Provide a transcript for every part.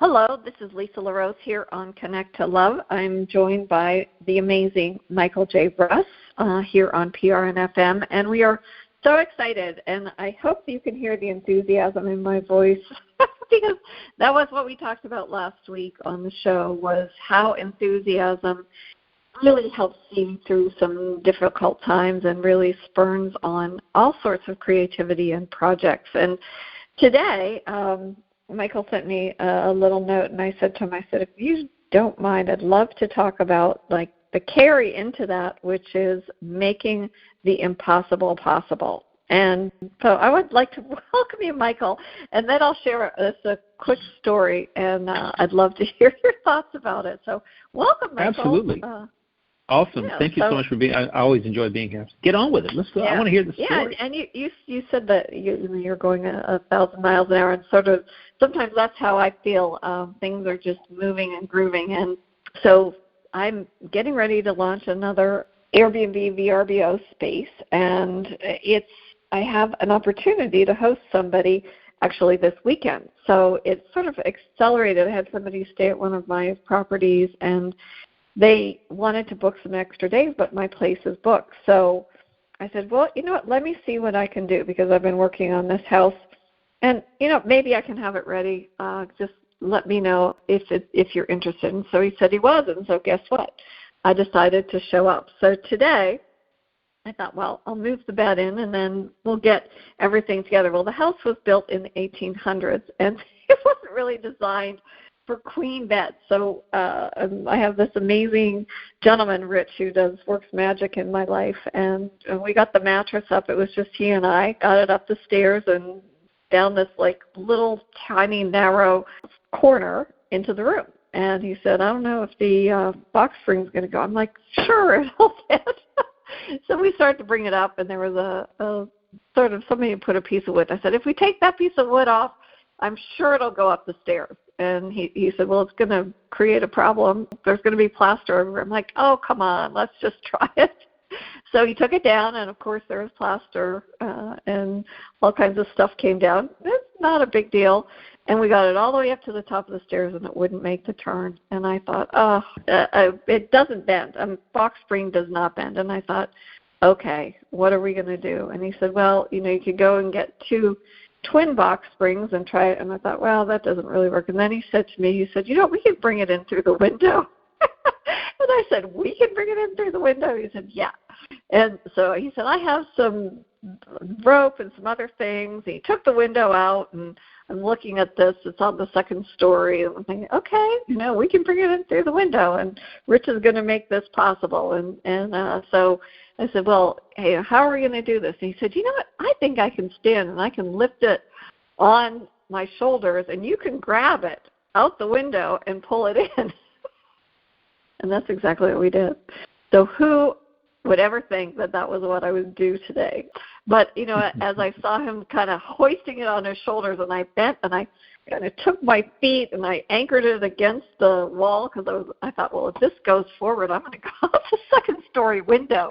Hello, this is Lisa LaRose here on Connect to Love. I'm joined by the amazing Michael J. Russ here on PRN-FM, and we are so excited, and I hope you can hear the enthusiasm in my voice because that was what we talked about last week on the show, was how enthusiasm really helps see through some difficult times and really spurns on all sorts of creativity and projects. And today, Michael sent me a little note, and I said to him, if you don't mind, I'd love to talk about like the carry into that, which is making the impossible possible. And so I would like to welcome you, Michael, and then I'll share a quick story, and I'd love to hear your thoughts about it. So welcome, Michael. Absolutely. Awesome. Yeah, Thank you so much for being. I always enjoy being here. Get on with it. Let's go. Yeah. I want to hear the story. Yeah, and you said that you're going 1,000 miles an hour, and sort of sometimes that's how I feel. Things are just moving and grooving, and so I'm getting ready to launch another Airbnb VRBO space, and I have an opportunity to host somebody actually this weekend. So it's sort of accelerated. I had somebody stay at one of my properties, and they wanted to book some extra days, but my place is booked. So I said, well, you know what, let me see what I can do, because I've been working on this house. And, maybe I can have it ready. Just let me know if you're interested. And so he said he was, and so guess what? I decided to show up. So today I thought, well, I'll move the bed in, and then we'll get everything together. Well, the house was built in the 1800s, and it wasn't really designed for queen beds. So I have this amazing gentleman, Rich, who works magic in my life, and we got the mattress up. It was just he and I got it up the stairs and down this like little tiny narrow corner into the room. And he said, I don't know if the box spring's going to go. I'm like, sure, it'll fit. So we started to bring it up, and there was a sort of somebody put a piece of wood. I said, if we take that piece of wood off, I'm sure it'll go up the stairs. And he said, well, it's going to create a problem. There's going to be plaster everywhere. I'm like, oh, come on, let's just try it. So he took it down, and, of course, there was plaster and all kinds of stuff came down. It's not a big deal. And we got it all the way up to the top of the stairs, and it wouldn't make the turn. And I thought, it doesn't bend. Box spring does not bend. And I thought, okay, what are we going to do? And he said, well, you could go and get 2 twin box springs and try it. And I thought, well, that doesn't really work. And then he said to me, we can bring it in through the window. And I said, we can bring it in through the window? He said, yeah. And so he said, I have some rope and some other things. He took the window out, and I'm looking at this. It's on the second story. And I'm thinking, okay, we can bring it in through the window, and Rich is going to make this possible. And so I said, well, hey, how are we going to do this? And he said, you know what, I think I can stand, and I can lift it on my shoulders, and you can grab it out the window and pull it in. And that's exactly what we did. So who would ever think that was what I would do today? But, as I saw him kind of hoisting it on his shoulders, and I bent, and I kind of took my feet, and I anchored it against the wall, because I thought, well, if this goes forward, I'm going to go out the second-story window.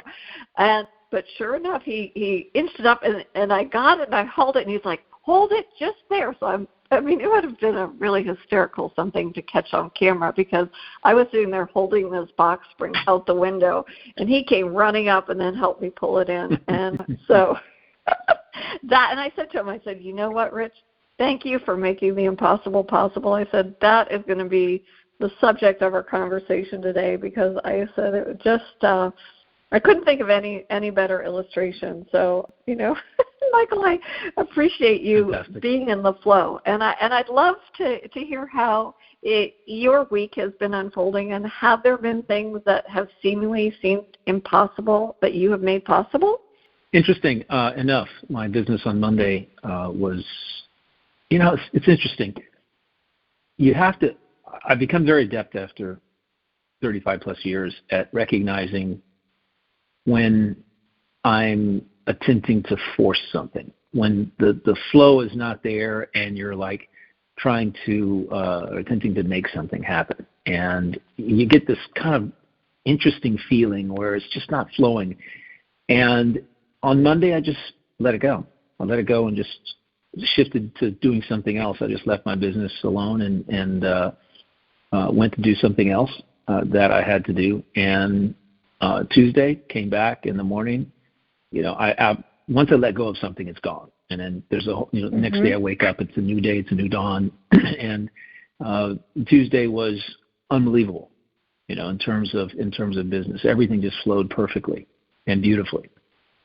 But sure enough, he inched it up, and I got it, and I held it, and he's like, hold it just there. So it would have been a really hysterical something to catch on camera, because I was sitting there holding this box spring out the window, and he came running up and then helped me pull it in. And so and I said to him, you know what, Rich, thank you for making the impossible possible. I said, that is going to be the subject of our conversation today, because I said it just, I couldn't think of any better illustration. So, Michael, I appreciate you Fantastic. Being in the flow, and I'd love to hear how your week has been unfolding, and have there been things that have seemingly seemed impossible that you have made possible? Interesting enough, my business on Monday was, it's interesting. I've become very adept after 35 plus years at recognizing when I'm attempting to force something, when the flow is not there, and you're like trying to attempting to make something happen, and you get this kind of interesting feeling where it's just not flowing. And on Monday, I just let it go. I let it go and just shifted to doing something else. I just left my business alone and went to do something else that I had to do. And Tuesday, came back in the morning. I once I let go of something, it's gone. And then there's the next day I wake up, it's a new day, it's a new dawn. And Tuesday was unbelievable, in terms of business. Everything just flowed perfectly and beautifully.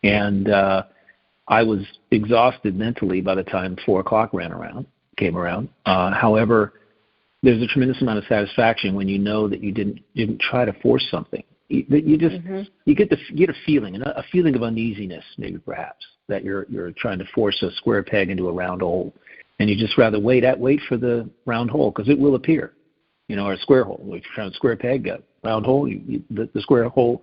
And I was exhausted mentally by the time 4 o'clock came around. However, there's a tremendous amount of satisfaction when you know that you didn't try to force something. You just you get a feeling of uneasiness, maybe perhaps, that you're trying to force a square peg into a round hole, and you just rather wait for the round hole, because it will appear, or a square hole. If you're trying to square peg, a round hole, the square hole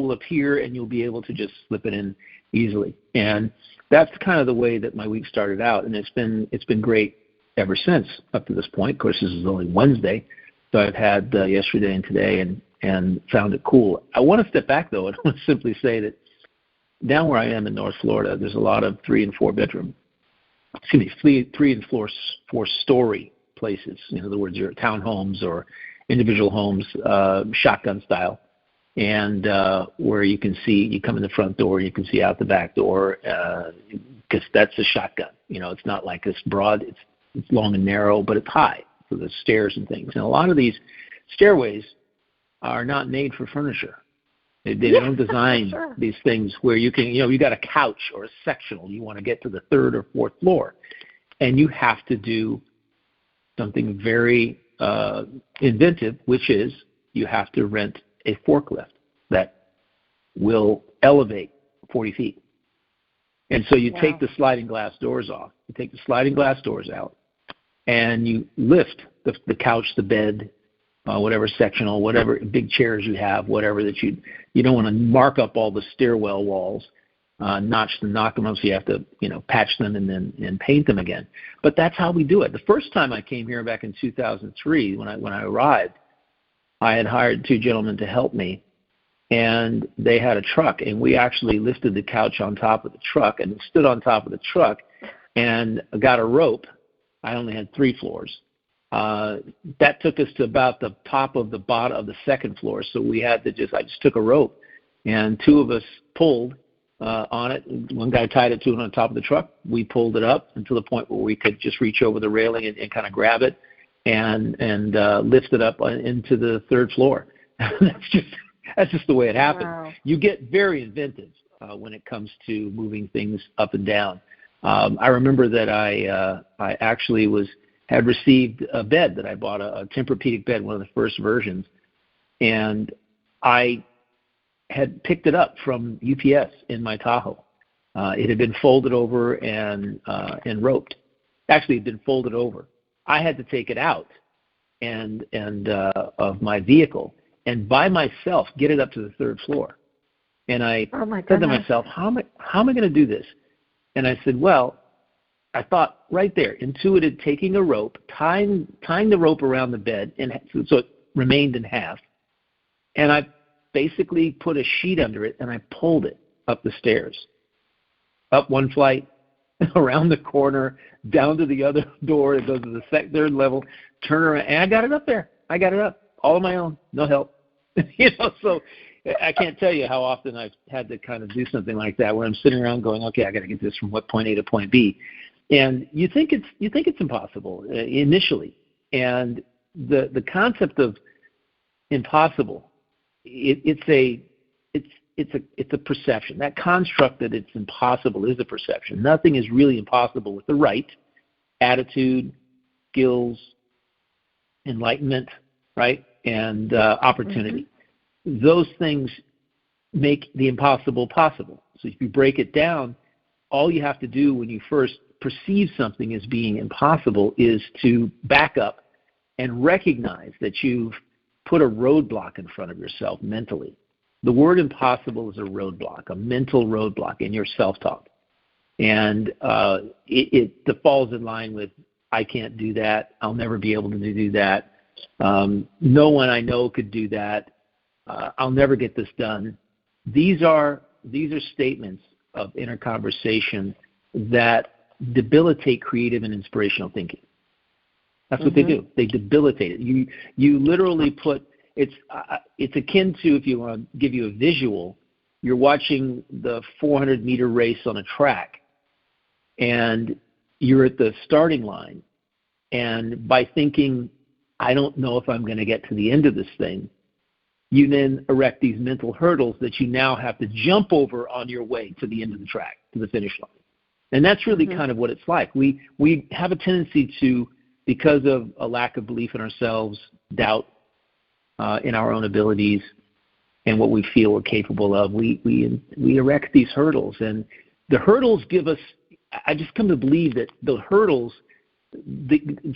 will appear, and you'll be able to just slip it in easily. And that's kind of the way that my week started out, and it's been great ever since up to this point. Of course, this is only Wednesday, so I've had yesterday and today, and found it cool. I want to step back, though, and I want to simply say that down where I am in North Florida, there's a lot of 3 and 4 story places. In other words, your townhomes or individual homes, shotgun style, and where you come in the front door, you can see out the back door, because that's a shotgun. It's not like this broad. It's long and narrow, but it's high for the stairs and things. And a lot of these stairways are not made for furniture. They don't design these things where you can, you got a couch or a sectional. You want to get to the 3rd or 4th floor, and you have to do something very inventive, which is you have to rent a forklift that will elevate 40 feet. And so you take the sliding glass doors off. You take the sliding glass doors out, and you lift the couch, the bed, whatever sectional, whatever big chairs you have, whatever that you don't want to mark up all the stairwell walls, knock them up, so you have to patch them and paint them again. But that's how we do it. The first time I came here back in 2003, when I arrived, I had hired 2 gentlemen to help me, and they had a truck, and we actually lifted the couch on top of the truck and stood on top of the truck and got a rope. I only had 3 floors. That took us to about the top of the bottom of the 2nd floor. So we had to I just took a rope, and 2 of us pulled on it. One guy tied it to it on top of the truck. We pulled it up until the point where we could just reach over the railing and kind of grab it and lift it up into the 3rd floor. That's just the way it happens. Wow. You get very inventive when it comes to moving things up and down. I remember that I actually had received a bed that I bought, a Tempur-Pedic bed, one of the first versions, and I had picked it up from UPS in my Tahoe. It had been folded over and roped. Actually, it had been folded over. I had to take it out and of my vehicle and by myself get it up to the 3rd floor. And I said to myself, how am I going to do this? And I said, well, I thought right there, intuited taking a rope, tying the rope around the bed, and so it remained in half. And I basically put a sheet under it, and I pulled it up the stairs, up 1 flight, around the corner, down to the other door that goes to the 3rd level, turn around, and I got it up there. I got it up all on my own, no help. So I can't tell you how often I've had to kind of do something like that, where I'm sitting around going, okay, I got to get this from point A to point B. And you think it's impossible initially, and the concept of impossible, it's a perception. That construct that it's impossible is a perception. Nothing is really impossible with the right attitude, skills, enlightenment, right, and opportunity. Those things make the impossible possible. So if you break it down, all you have to do when you first perceive something as being impossible is to back up and recognize that you've put a roadblock in front of yourself mentally. The word impossible is a roadblock, a mental roadblock in your self-talk. And it falls in line with, I can't do that, I'll never be able to do that, no one I know could do that, I'll never get this done. These are statements of inner conversation that debilitate creative and inspirational thinking. That's what they do. They debilitate it. You literally put it's akin to, if you want to give you a visual, you're watching the 400-meter race on a track, and you're at the starting line, and by thinking, I don't know if I'm going to get to the end of this thing, you then erect these mental hurdles that you now have to jump over on your way to the end of the track, to the finish line. And that's really kind of what it's like. We have a tendency to, because of a lack of belief in ourselves, doubt in our own abilities and what we feel we're capable of, we erect these hurdles. And the hurdles give us, I just come to believe that the hurdles,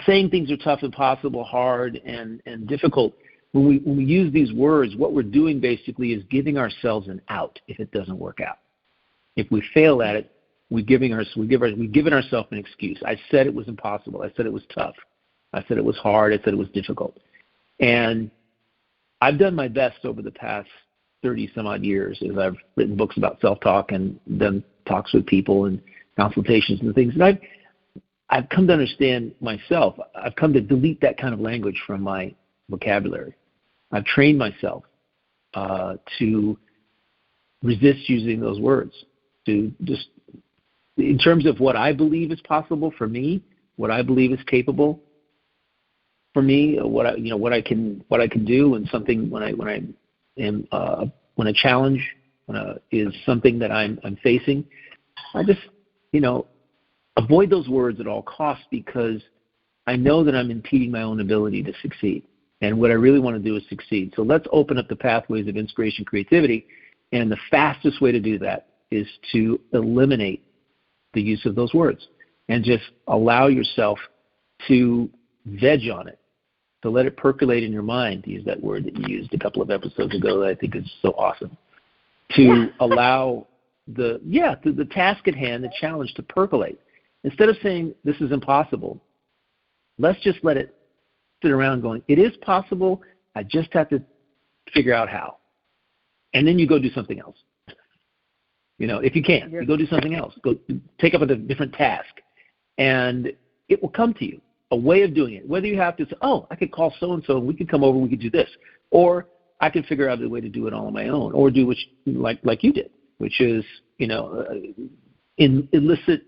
saying things are tough, impossible, hard, and difficult, when we use these words, what we're doing basically is giving ourselves an out if it doesn't work out. If we fail at it, we've given ourselves an excuse. I said it was impossible. I said it was tough. I said it was hard. I said it was difficult. And I've done my best over the past 30-some-odd years as I've written books about self-talk and done talks with people and consultations and things. And I've come to understand myself. I've come to delete that kind of language from my vocabulary. I've trained myself to resist using those words, to just, in terms of what I believe is possible for me, what I believe is capable for me, what I can do, and something when a challenge is something that I'm facing, I just avoid those words at all costs, because I know that I'm impeding my own ability to succeed. And what I really want to do is succeed. So let's open up the pathways of inspiration, creativity, and the fastest way to do that is to eliminate the use of those words and just allow yourself to veg on it, to let it percolate in your mind, to use that word that you used a couple of episodes ago that I think is so awesome, to allow the task at hand, the challenge, to percolate. Instead of saying this is impossible, let's just let it sit around going, it is possible, I just have to figure out how. And then you go do something else. If you can, you go do something else. Go take up a different task. And it will come to you, a way of doing it. Whether you have to say, I could call so-and-so and we could come over, we could do this. Or I could figure out a way to do it all on my own. Or do like you did, which is, elicit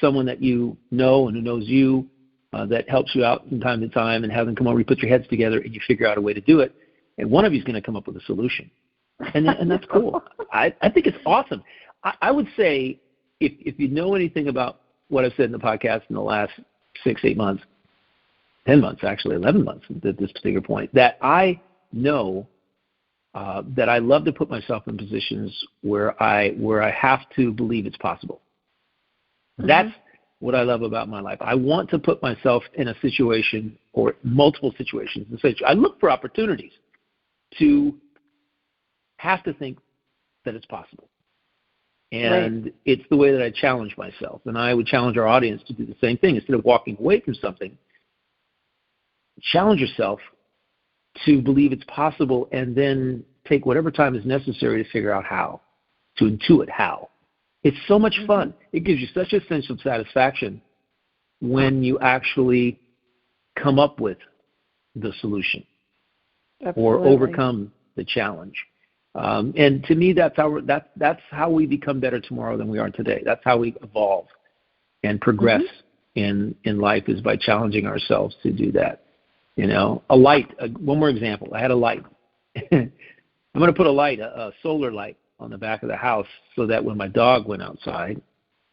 someone that you know and who knows you, that helps you out from time to time, and have them come over, you put your heads together, and you figure out a way to do it. And one of you is going to come up with a solution. And that's cool. I think it's awesome. I would say if you know anything about what I've said in the podcast in the last 6-8 months, 10 months, actually 11 months at this particular point, that I know that I love to put myself in positions where I have to believe it's possible. That's what I love about my life. I want to put myself in a situation or multiple situations. I look for opportunities to have to think that it's possible. And it's the way that I challenge myself. And I would challenge our audience to do the same thing. Instead of walking away from something, challenge yourself to believe it's possible, and then take whatever time is necessary to figure out how, to intuit how. It's so much fun. It gives you such a sense of satisfaction when you actually come up with the solution or overcome the challenge. And to me, that's how we become better tomorrow than we are today. That's how we evolve and progress in life, is by challenging ourselves to do that. A light. One more example. I had a light. I'm going to put a solar light on the back of the house, so that when my dog went outside,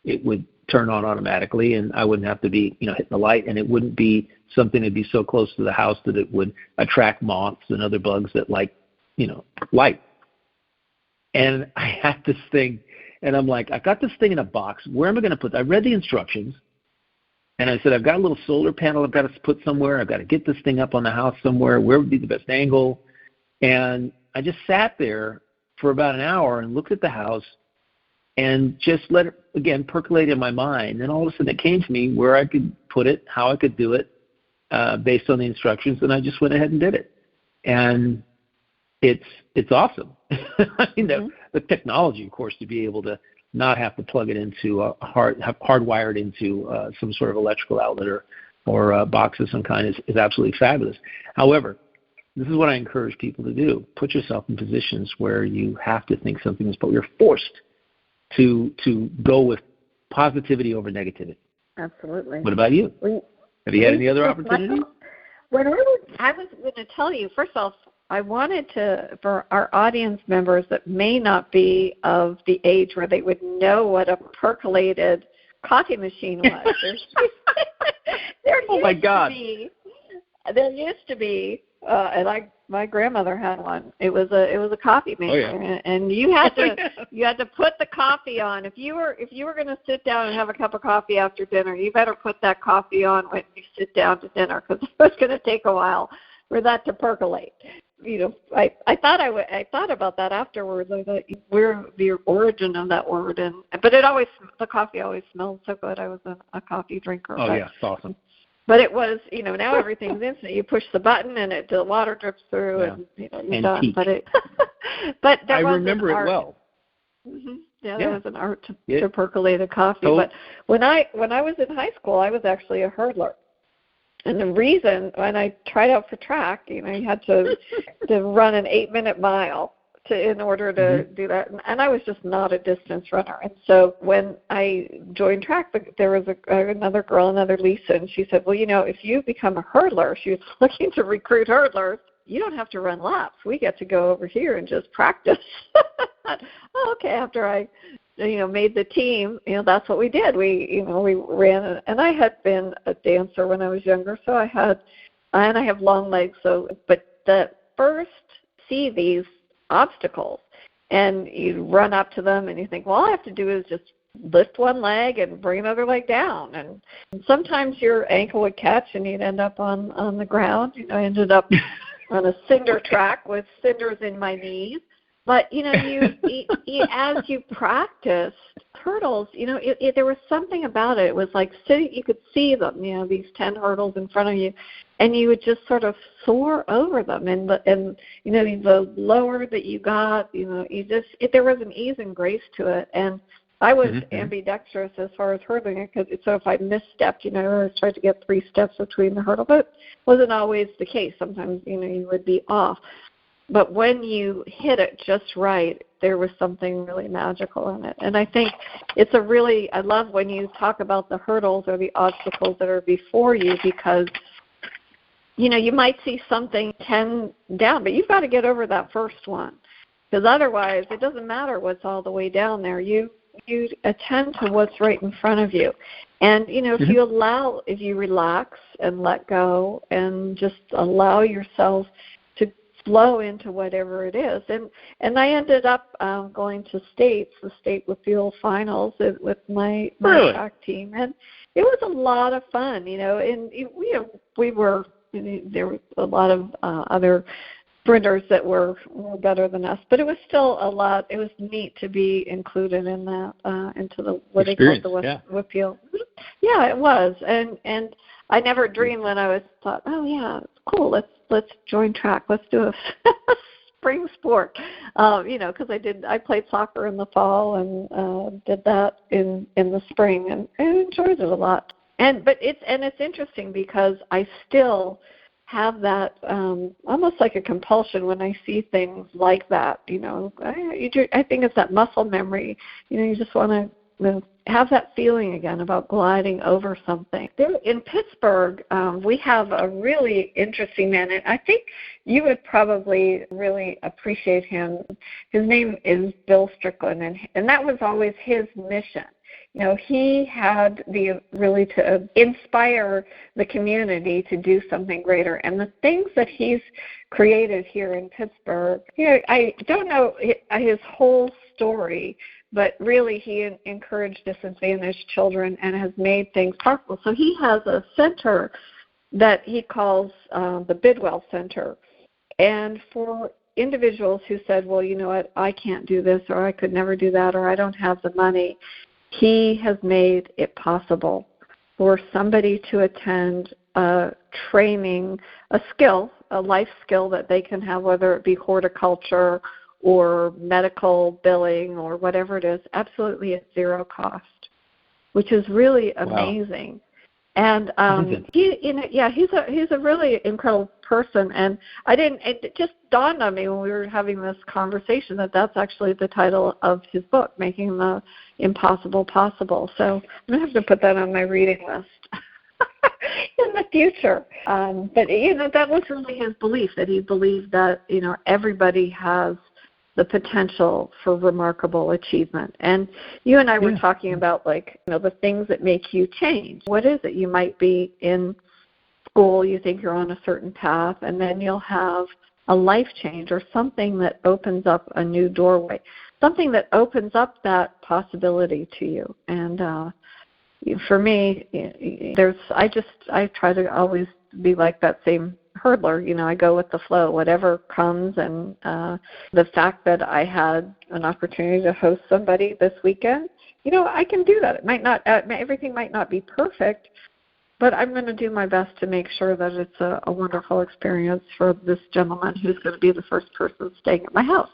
it would turn on automatically, and I wouldn't have to be, hitting the light, and it wouldn't be something that'd be so close to the house that it would attract moths and other bugs that like, light. And I had this thing, and I'm like, I got this thing in a box. Where am I going to put it? I read the instructions, and I said, I've got a little solar panel I've got to put somewhere. I've got to get this thing up on the house somewhere. Where would be the best angle? And I just sat there for about an hour and looked at the house and just let it, again, percolate in my mind. And all of a sudden it came to me where I could put it, how I could do it based on the instructions, and I just went ahead and did it. And it's awesome. I mean, the technology, of course, to be able to not have to plug it into hardwired into some sort of electrical outlet or a box of some kind is absolutely fabulous. However, this is what I encourage people to do. Put yourself in positions where you have to think something is, but you're forced to go with positivity over negativity. Absolutely. What about you? Have you had any other opportunities? When I was going to tell you, first off, I wanted to, for our audience members that may not be of the age where they would know what a percolated coffee machine was. There used to be, and my grandmother had one. It was a coffee maker, and you had to put the coffee on. If you were going to sit down and have a cup of coffee after dinner, you better put that coffee on when you sit down to dinner, because it was going to take a while for that to percolate. I thought about that afterwards. I thought, where the origin of that word, but the coffee always smelled so good. I was a coffee drinker. Oh, yeah, it's awesome. But it was, now everything's instant. You push the button and the water drips through, and you're done. But there was remember it well. Mm-hmm. Yeah, there was an art to percolate a coffee. But when I was in high school, I was actually a hurdler. And the reason, when I tried out for track, you had to run an 8-minute mile in order to do that. And I was just not a distance runner. And so when I joined track, there was another girl, another Lisa, and she said, well, if you become a hurdler, she was looking to recruit hurdlers, you don't have to run laps. We get to go over here and just practice. Okay, after I made the team, that's what we did. We ran, and I had been a dancer when I was younger, so I have long legs. But the first see these obstacles, and you run up to them, and you think, well, all I have to do is just lift one leg and bring another leg down, and sometimes your ankle would catch, and you'd end up on the ground. I ended up on a cinder track with cinders in my knees. But, you as you practiced hurdles, there was something about it. It was like you could see them, these 10 hurdles in front of you, and you would just sort of soar over them. And the lower that you got, there was an ease and grace to it. And I was ambidextrous as far as hurdling, so if I misstepped, I always tried to get 3 steps between the hurdle, but it wasn't always the case. Sometimes, you would be off. But when you hit it just right, there was something really magical in it. And I think I love when you talk about the hurdles or the obstacles that are before you, because, you might see something 10 down, but you've got to get over that first one. Because otherwise, it doesn't matter what's all the way down there. You attend to what's right in front of you. And, if you relax and let go and just allow yourself to flow into whatever it is. And I ended up going to the state with field finals with my track team. And it was a lot of fun, and there were a lot of other sprinters that were better than us, but it was still a lot. It was neat to be included in that, into the what they call the Whitfield. Yeah, it was. And I never dreamed when I thought, oh yeah, cool, let's join track. Let's do a spring sport. Because I played soccer in the fall and did that in the spring, and I enjoyed it a lot. But it's interesting because I still have that almost like a compulsion when I see things like that. I think it's that muscle memory. You just want to have that feeling again about gliding over something. There in Pittsburgh, we have a really interesting man, and I think you would probably really appreciate him. His name is Bill Strickland, and that was always his mission. He had really to inspire the community to do something greater. And the things that he's created here in Pittsburgh, I don't know his whole story, but really he encouraged disadvantaged children and has made things possible. So he has a center that he calls the Bidwell Center. And for individuals who said, well, you know what, I can't do this, or I could never do that, or I don't have the money, he has made it possible for somebody to attend a training, a skill, a life skill that they can have, whether it be horticulture or medical billing or whatever it is, absolutely at zero cost, which is really amazing. Wow. And he's a really incredible person. And it just dawned on me when we were having this conversation that that's actually the title of his book, Making the Impossible Possible. So I'm going to have to put that on my reading list in the future. But that was really his belief, that he believed that, everybody has the potential for remarkable achievement. And you and I were talking about, the things that make you change. What is it? You might be in school, you think you're on a certain path, and then you'll have a life change or something that opens up a new doorway, something that opens up that possibility to you. And for me, I try to always be like that same hurdler. I go with the flow, whatever comes. And the fact that I had an opportunity to host somebody this weekend, I can do that. It might not, everything might not be perfect, but I'm going to do my best to make sure that it's a wonderful experience for this gentleman who's going to be the first person staying at my house.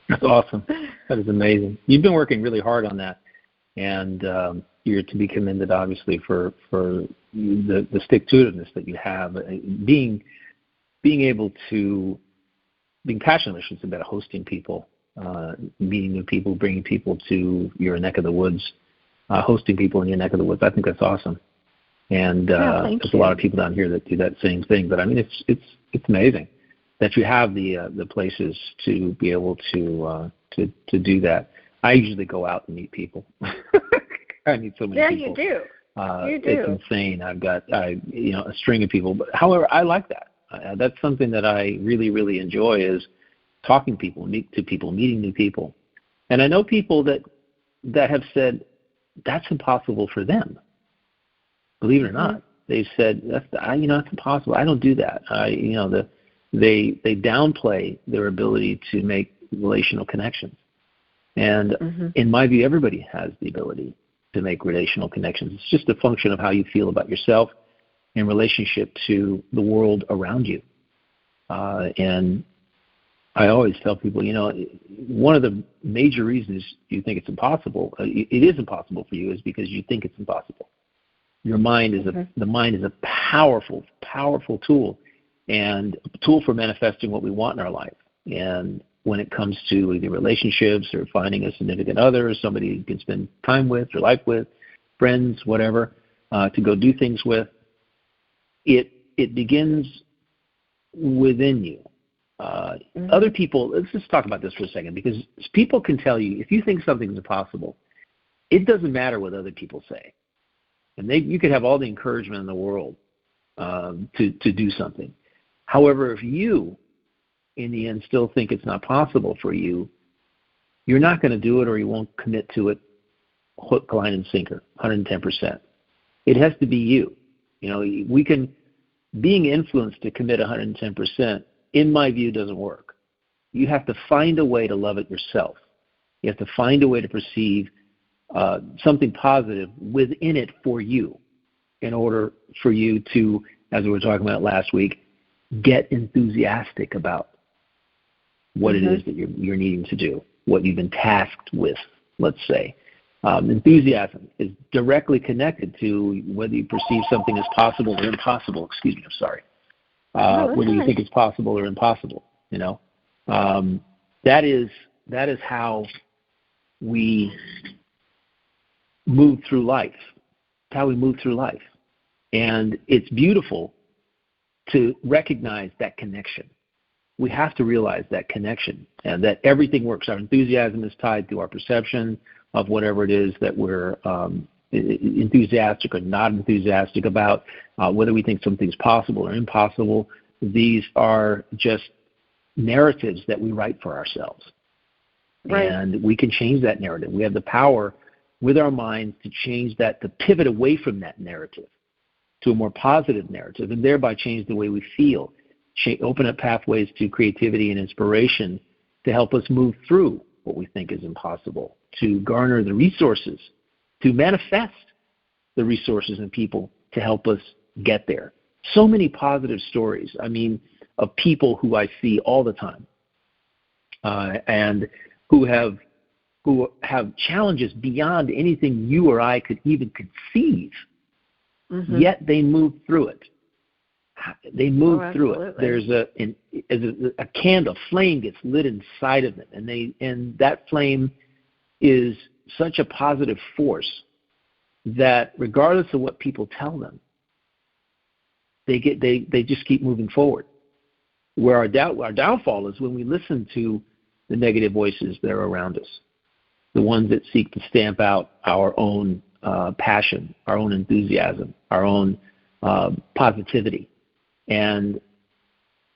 That's awesome. That is amazing. You've been working really hard on that, and you're to be commended, obviously, for the stick-to-itiveness that you have. Being passionate, I should say, about hosting people, meeting new people, bringing people to your neck of the woods, hosting people in your neck of the woods. I think that's awesome. And there's a lot of people down here that do that same thing. But I mean, it's amazing that you have the places to be able to do that. I usually go out and meet people. I meet so many people. Yeah, you do. You do. It's insane. I've got a string of people. But however, I like that. That's something that I really, really enjoy, is talking to people, meeting new people. And I know people that have said that's impossible for them. Believe it or not, they've said that's impossible. I don't do that. They downplay their ability to make relational connections. And in my view, everybody has the ability to make relational connections. It's just a function of how you feel about yourself in relationship to the world around you. And I always tell people, one of the major reasons you think it's impossible, it is impossible for you, is because you think it's impossible. Your mind is the mind is a powerful, powerful tool, and a tool for manifesting what we want in our life. And when it comes to either relationships or finding a significant other, or somebody you can spend time with or life with, friends, whatever, to go do things with, it begins within you. Other people, let's just talk about this for a second, because people can tell you, if you think something's impossible, it doesn't matter what other people say. And you could have all the encouragement in the world to do something. However, if you, in the end, still think it's not possible for you, you're not going to do it, or you won't commit to it hook, line, and sinker, 110%. It has to be you. Being influenced to commit 110%, in my view, doesn't work. You have to find a way to love it yourself. You have to find a way to perceive something positive within it for you, in order for you to, as we were talking about last week, get enthusiastic about what it is that you're needing to do, what you've been tasked with, let's say. Enthusiasm is directly connected to whether you perceive something as possible or impossible. Excuse me, I'm sorry. Whether you think it's possible or impossible, that is how we move through life. It's how we move through life. And it's beautiful to recognize that connection. We have to realize that connection, and that everything works. Our enthusiasm is tied to our perception of whatever it is that we're enthusiastic or not enthusiastic about, whether we think something's possible or impossible. These are just narratives that we write for ourselves. Right. And we can change that narrative. We have the power with our minds to change that, to pivot away from that narrative to a more positive narrative, and thereby change the way we feel, open up pathways to creativity and inspiration to help us move through what we think is impossible, to garner the resources, to manifest the resources and people to help us get there. So many positive stories, of people who I see all the time and who have challenges beyond anything you or I could even conceive. Mm-hmm. Yet they move through it. They move through it. There's a candle, flame gets lit inside of them, and that flame is such a positive force that regardless of what people tell them, they just keep moving forward. Where our downfall is when we listen to the negative voices that are around us, the ones that seek to stamp out our own passion, our own enthusiasm, our own positivity. And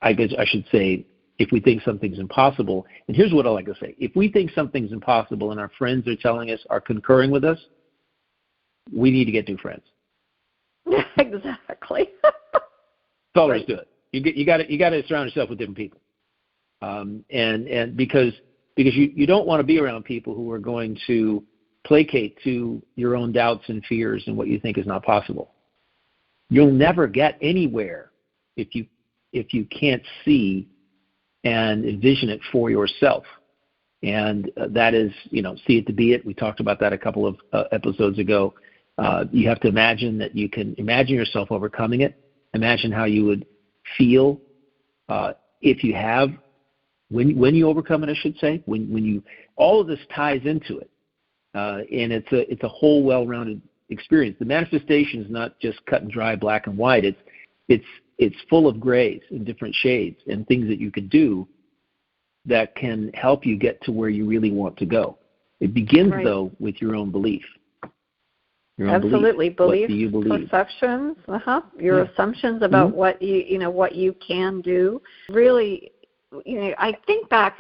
I guess I should say, if we think something's impossible, and here's what I like to say: if we think something's impossible and our friends are telling us, are concurring with us, we need to get new friends. Exactly. That's all there is to it. You got to surround yourself with different people, and because you don't want to be around people who are going to placate to your own doubts and fears and what you think is not possible. You'll never get anywhere if you can't see and envision it for yourself. And that is, see it to be it. We talked about that a couple of episodes ago. You have to imagine that you can imagine yourself overcoming it. Imagine how you would feel if you have, when you overcome it, I should say, when you, all of this ties into it. And it's a whole well-rounded experience. The manifestation is not just cut and dry, black and white. It's full of grays and different shades and things that you can do that can help you get to where you really want to go. It begins, though, with your own belief. Absolutely. Belief. What do you believe? Perceptions, your assumptions about what you can do. Really, I think back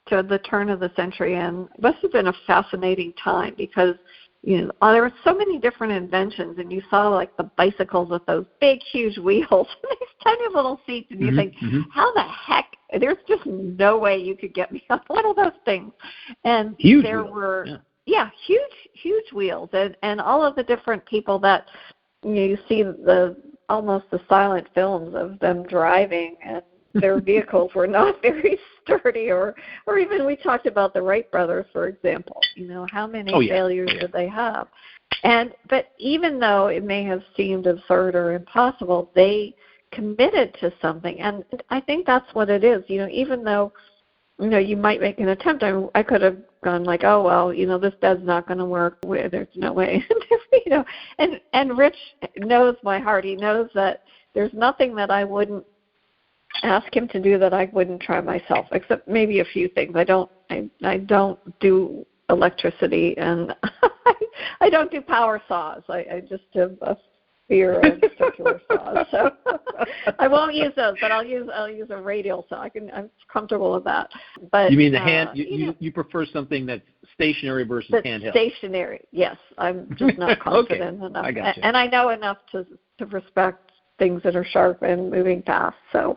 to the turn of the century, and it must have been a fascinating time because there were so many different inventions, and you saw like the bicycles with those big, huge wheels and these tiny little seats, and you think, how the heck? There's just no way you could get me on one of those things. And huge there wheels. were, huge wheels, and all of the different people that you see almost the silent films of them driving, and their vehicles were not very sturdy, or even we talked about the Wright brothers, for example. How many failures did they have? But even though it may have seemed absurd or impossible, they committed to something, and I think that's what it is. Even though you might make an attempt, I could have gone like, oh well, this bed's not going to work. There's no way, And Rich knows my heart. He knows that there's nothing that I wouldn't ask him to do that I wouldn't try myself, except maybe a few things. I don't do electricity, and I don't do power saws. I just have a fear of circular saws, so I won't use those. But I'll use a radial saw. I'm comfortable with that. But you mean the hand? You prefer something that's stationary versus handheld? Stationary, yes. I'm just not confident enough, I got you. And I know enough to respect things that are sharp and moving fast. So,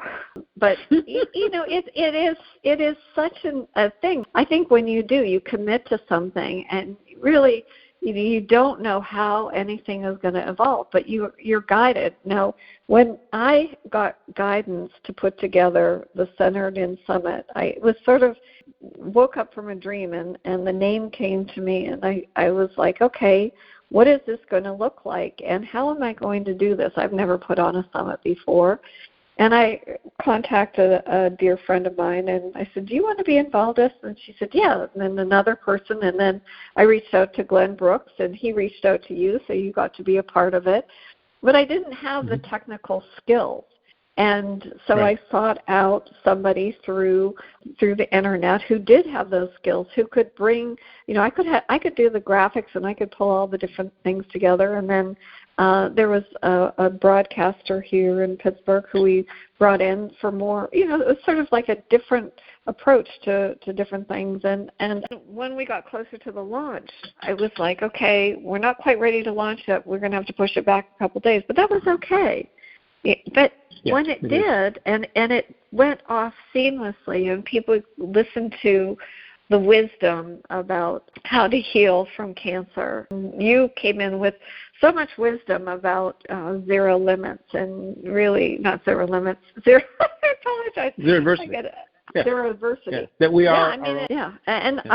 but it is such a thing. I think when you commit to something, and really, you don't know how anything is going to evolve, but you're guided. Now, when I got guidance to put together the Centered In Summit, I was sort of woke up from a dream, and the name came to me, and I was like, okay, what is this going to look like, and how am I going to do this? I've never put on a summit before. And I contacted a dear friend of mine, and I said, do you want to be involved in this? And she said, yeah. And then another person, and then I reached out to Glenn Brooks, and he reached out to you, so you got to be a part of it. But I didn't have the technical skills. And so I sought out somebody through the internet who did have those skills, who could bring, I could do the graphics, and I could pull all the different things together. And then there was a broadcaster here in Pittsburgh who we brought in for more, it was sort of like a different approach to different things. And when we got closer to the launch, I was like, okay, we're not quite ready to launch it. We're going to have to push it back a couple days. But that was okay. But when it did, and it went off seamlessly, and people listened to the wisdom about how to heal from cancer. You came in with so much wisdom about zero limits, and really not zero limits. I apologize. Zero adversity. zero adversity. Yeah. That we are. And so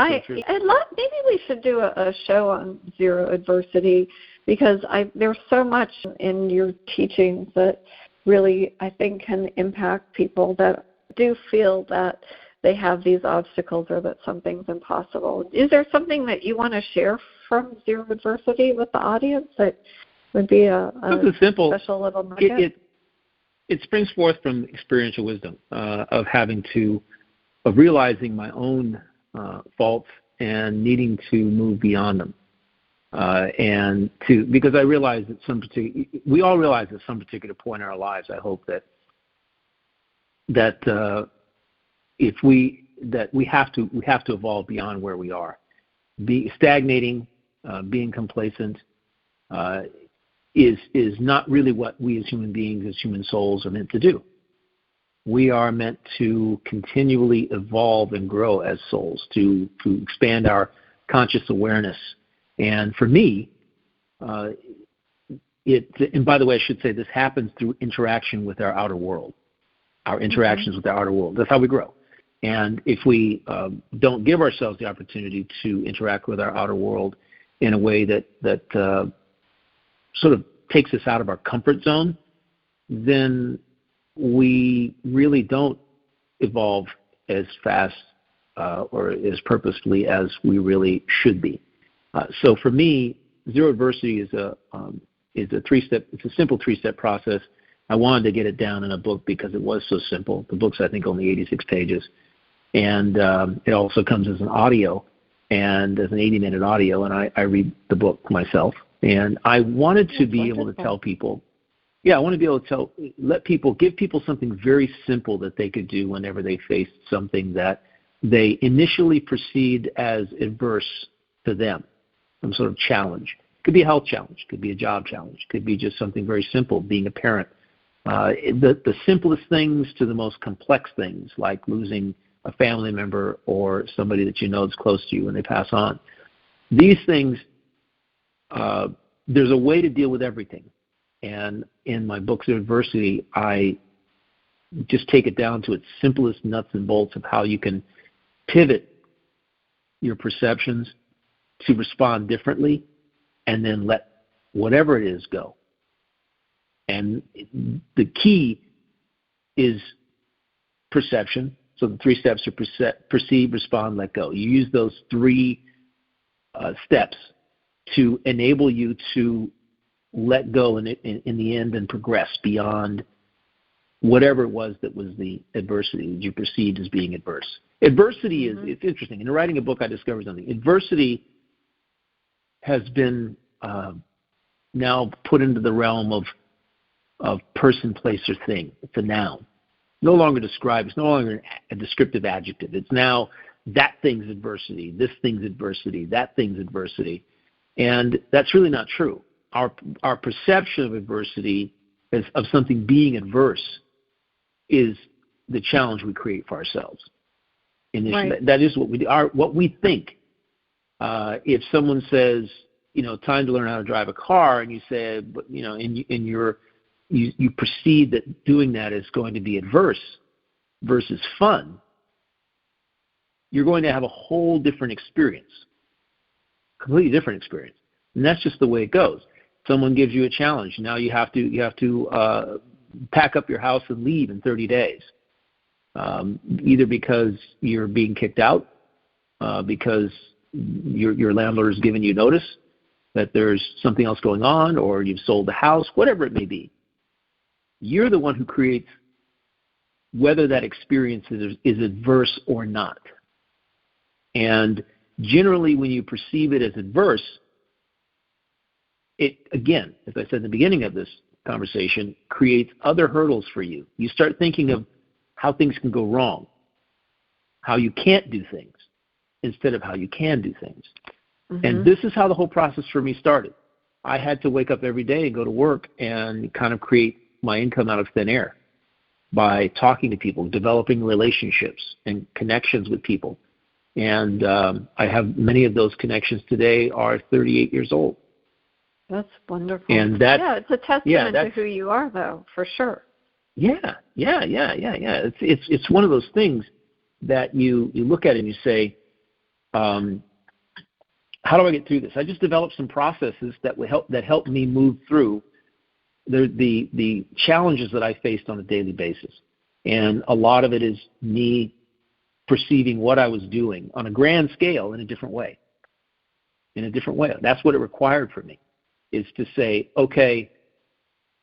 maybe we should do a show on zero adversity, because there's so much in your teachings that really I think can impact people that do feel that they have these obstacles or that something's impossible. Is there something that you want to share from zero adversity with the audience that would be a simple, special little nugget? It springs forth from experiential wisdom of realizing my own faults and needing to move beyond them, because I realize that we all realize at some particular point in our lives, I hope that we have to evolve beyond where we are. Stagnating, being complacent, is not really what we as human beings, as human souls, are meant to do. We are meant to continually evolve and grow as souls, to expand our conscious awareness. And for me, and by the way, I should say this happens through interaction with our outer world, our interactions with our outer world. That's how we grow. And if we don't give ourselves the opportunity to interact with our outer world in a way that sort of takes us out of our comfort zone, then we really don't evolve as fast or as purposefully as we really should be. So for me, zero adversity is a three-step. It's a simple three-step process. I wanted to get it down in a book because it was so simple. The book's, I think, only 86 pages, and it also comes as an audio and as an 80-minute audio. And I read the book myself, and I wanted to be able to tell people. Yeah, I want to be able to give people something very simple that they could do whenever they faced something that they initially perceived as adverse to them, some sort of challenge. It could be a health challenge, it could be a job challenge, it could be just something very simple, being a parent. The simplest things to the most complex things, like losing a family member or somebody that you know is close to you when they pass on. These things, there's a way to deal with everything. And in my books of adversity, I just take it down to its simplest nuts and bolts of how you can pivot your perceptions to respond differently and then let whatever it is go. And the key is perception. So the 3 steps are perceive, respond, let go. You use those 3 steps to enable you to let go in the end and progress beyond whatever it was that was the adversity that you perceived as being adverse. Adversity it's interesting. In writing a book, I discovered something. Adversity has been now put into the realm of person, place, or thing. It's a noun. No longer described. It's no longer a descriptive adjective. It's now that thing's adversity, this thing's adversity, that thing's adversity. And that's really not true. Our perception of adversity of something being adverse is the challenge we create for ourselves. Right. That is what we do. What we think. If someone says, time to learn how to drive a car, and you say, but you perceive that doing that is going to be adverse versus fun, you're going to have a whole different experience, completely different experience. And that's just the way it goes. Someone gives you a challenge. Now you have to pack up your house and leave in 30 days, either because you're being kicked out, because your landlord has given you notice that there's something else going on, or you've sold the house, whatever it may be. You're the one who creates whether that experience is adverse or not. And generally, when you perceive it as adverse, it, again, as I said in the beginning of this conversation, creates other hurdles for you. You start thinking of how things can go wrong, how you can't do things, instead of how you can do things. Mm-hmm. And this is how the whole process for me started. I had to wake up every day and go to work and kind of create my income out of thin air by talking to people, developing relationships and connections with people. And I have many of those connections today are 38 years old. That's wonderful. And it's a testament to who you are, though, for sure. Yeah. It's one of those things. that you look at it and you say, how do I get through this? I just developed some processes that help me move through the challenges that I faced on a daily basis. And a lot of it is me perceiving what I was doing on a grand scale in a different way. That's what it required for me, is to say, okay,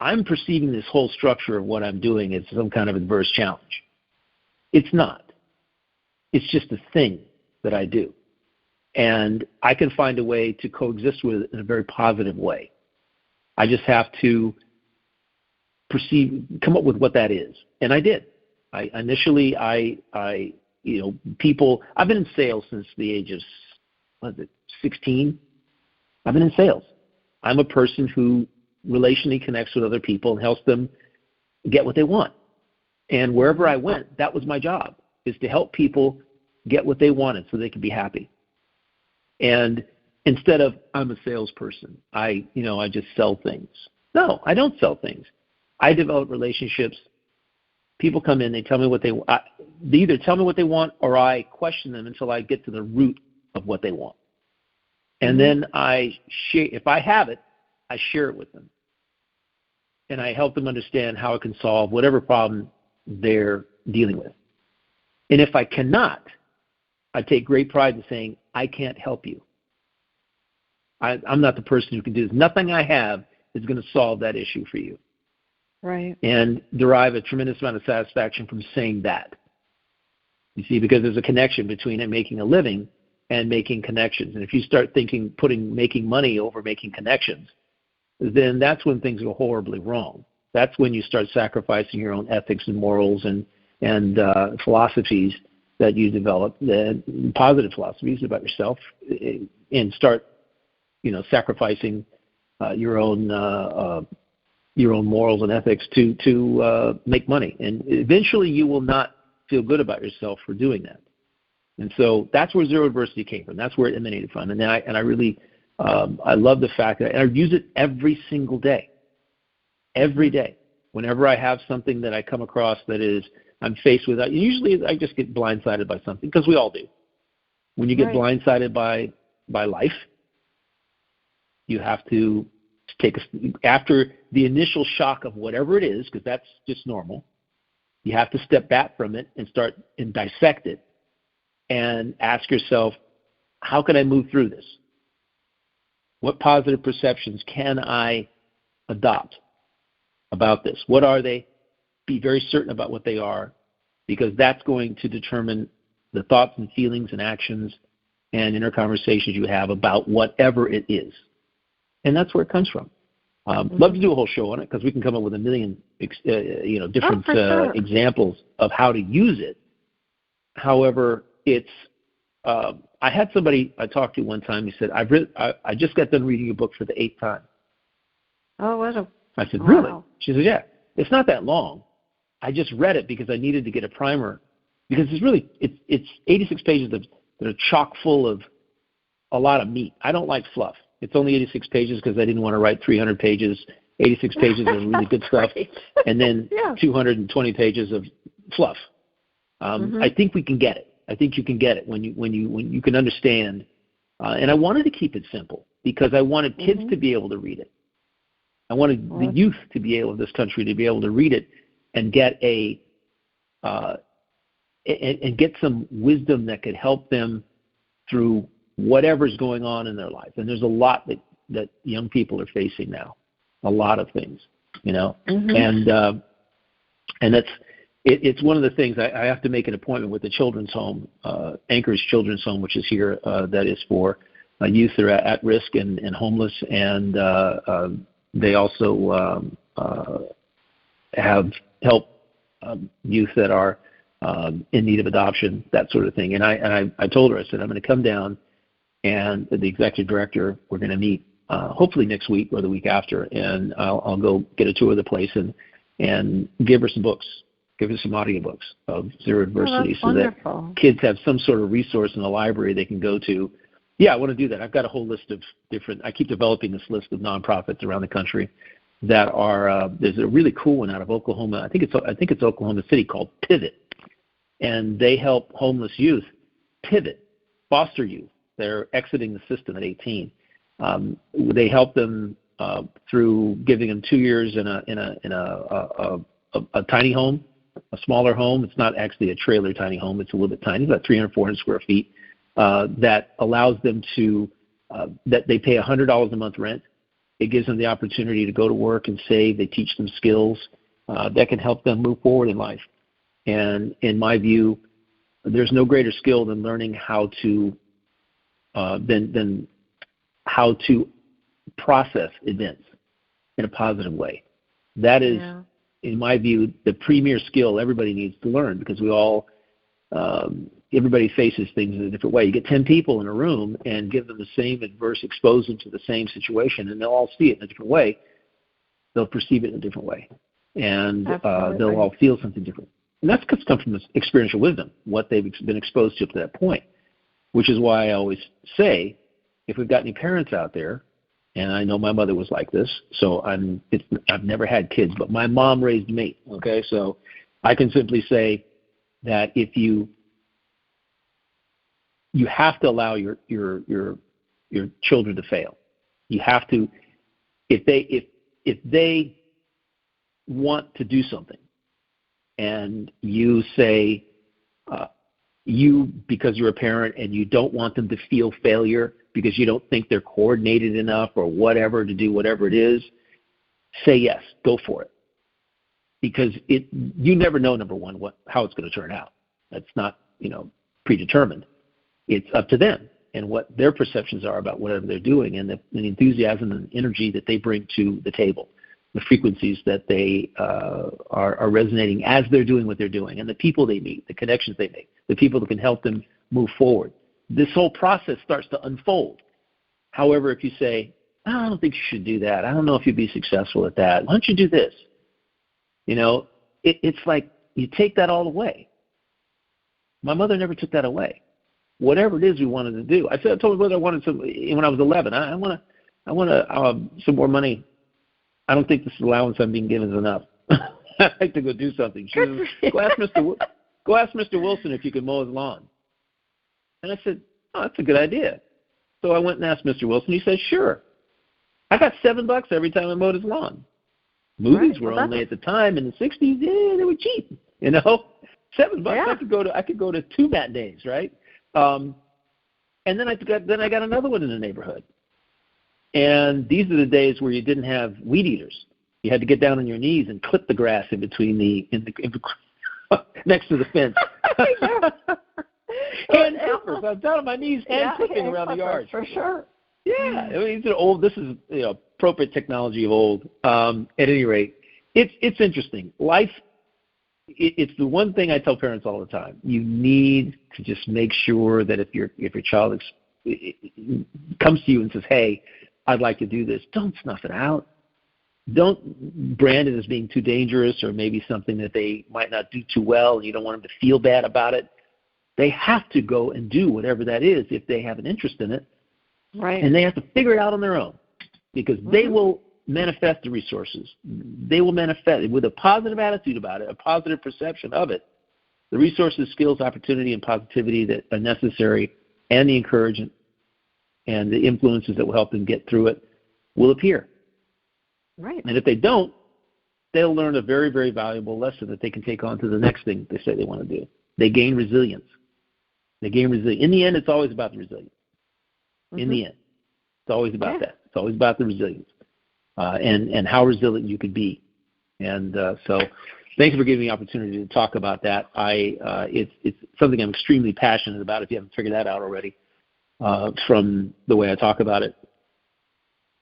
I'm perceiving this whole structure of what I'm doing as some kind of adverse challenge. It's not. It's just a thing that I do. And I can find a way to coexist with it in a very positive way. I just have to come up with what that is. And I did. Initially, people, I've been in sales since the age of, 16? I've been in sales. I'm a person who relationally connects with other people and helps them get what they want. And wherever I went, that was my job, is to help people get what they wanted so they could be happy. And instead of, I'm a salesperson, I just sell things. No, I don't sell things. I develop relationships. People come in, they tell me what they want. They either tell me what they want or I question them until I get to the root of what they want. And then if I have it, I share it with them. And I help them understand how it can solve whatever problem they're dealing with. And if I cannot, I take great pride in saying, I can't help you. I'm not the person who can do this. Nothing I have is going to solve that issue for you. Right. And derive a tremendous amount of satisfaction from saying that. You see, because there's a connection between it making a living and making connections. And if you start putting making money over making connections, then that's when things go horribly wrong. That's when you start sacrificing your own ethics and morals and philosophies that you develop, positive philosophies about yourself, and start, sacrificing your own morals and ethics to make money. And eventually, you will not feel good about yourself for doing that. And so that's where zero adversity came from. That's where it emanated from. And I really I love the fact that I use it every single day. Every day. Whenever I have something that I come across that is I'm faced with, usually I just get blindsided by something, because we all do. When you get blindsided by life, you have to after the initial shock of whatever it is, because that's just normal, you have to step back from it and start and dissect it and ask yourself, how can I move through this? What positive perceptions can I adopt about this? What are they? Be very certain about what they are, because that's going to determine the thoughts and feelings and actions and inner conversations you have about whatever it is. And that's where it comes from. Love to do a whole show on it, because we can come up with a million different examples of how to use it. However, it's I had somebody I talked to one time. He said, I just got done reading your book for the 8th time. Oh, what I said, really? She said, yeah. It's not that long. I just read it because I needed to get a primer, because it's 86 pages that are chock full of a lot of meat. I don't like fluff. It's only 86 pages because I didn't want to write 300 pages. 86 pages of really good stuff, and then 220 pages of fluff. I think we can get it. I think you can get it when you can understand. And I wanted to keep it simple because I wanted kids to be able to read it. I wanted the youth to be able, this country, to be able to read it and get and get some wisdom that could help them through whatever's going on in their life. And there's a lot that young people are facing now, a lot of things, and it's one of the things I have to make an appointment with the children's home, Anchorage Children's Home, which is here, that is for youth that are at risk and homeless, and they also have help youth that are in need of adoption, that sort of thing. And I told her, I said, I'm going to come down, and the executive director, we're going to meet hopefully next week or the week after, and I'll go get a tour of the place and give her some books, give her some audiobooks of Zero Adversity, so wonderful. That kids have some sort of resource in the library they can go to. Yeah, I want to do that. I've got a whole list of I keep developing this list of nonprofits around the country that are, there's a really cool one out of Oklahoma. I think it's Oklahoma City, called Pivot. and they help homeless youth pivot, foster youth. They're exiting the system at 18. They help them through giving them 2 years in a tiny home, a smaller home. It's not actually a trailer tiny home. It's a little bit tiny, about 300, 400 square feet, that allows them to, that they pay $100 a month rent. It gives them the opportunity to go to work and save. They teach them skills that can help them move forward in life. And in my view, there's no greater skill than learning how to than how to process events in a positive way. That is, in my view, the premier skill everybody needs to learn, because we all everybody faces things in a different way. You get 10 people in a room and give them the same adverse, expose them to the same situation, and they'll all see it in a different way. They'll perceive it in a different way, and they'll all feel something different. And that's comes from this experiential wisdom, what they've been exposed to up to that point, which is why I always say, if we've got any parents out there, and I know my mother was like this, so I've never had kids, but my mom raised me, okay? So I can simply say that if you have to allow your children to fail. You have to, if they want to do something, and you say, because you're a parent and you don't want them to feel failure because you don't think they're coordinated enough or whatever to do whatever it is, say yes, go for it. Because you never know, number one, how it's going to turn out. That's not, predetermined. It's up to them and what their perceptions are about whatever they're doing, and the enthusiasm and energy that they bring to the table, the frequencies that they are resonating as they're doing what they're doing, and the people they meet, the connections they make, the people that can help them move forward. This whole process starts to unfold. However, if you say, I don't think you should do that, I don't know if you'd be successful at that, why don't you do this? It's like you take that all away. My mother never took that away. Whatever it is we wanted to do. I told my mother I wanted some when I was 11. I want some more money. I don't think this allowance I'm being given is enough. I'd like to go do something. She said, go ask Mr. Wilson if you can mow his lawn. And I said, oh, that's a good idea. So I went and asked Mr. Wilson. He said, sure. I got $7 every time I mowed his lawn. Movies were only at the time in the 60s. They were cheap. $7. Yeah. I could go to 2 matinees, right? And then I got another one in the neighborhood. And these are the days where you didn't have weed eaters. You had to get down on your knees and clip the grass in between next to the fence. Hand clippers. I'm down on my knees, hand clipping around the yard. For sure. Yeah, I mean, these are old. This is appropriate technology of old. At any rate, it's interesting. Life. It's the one thing I tell parents all the time. You need to just make sure that if your child comes to you and says, "Hey, I'd like to do this," don't snuff it out. Don't brand it as being too dangerous or maybe something that they might not do too well, and you don't want them to feel bad about it. They have to go and do whatever that is if they have an interest in it. Right. And they have to figure it out on their own, because they will manifest the resources. They will manifest with a positive attitude about it, a positive perception of it. The resources, skills, opportunity, and positivity that are necessary, and the encouragement and the influences that will help them get through it will appear. Right. And if they don't, they'll learn a very, very valuable lesson that they can take on to the next thing they say they want to do. They gain resilience. In the end, it's always about the resilience. In the end, it's always about that. It's always about the resilience and how resilient you could be. And so thanks for giving me the opportunity to talk about that. It's something I'm extremely passionate about, if you haven't figured that out already, from the way I talk about it.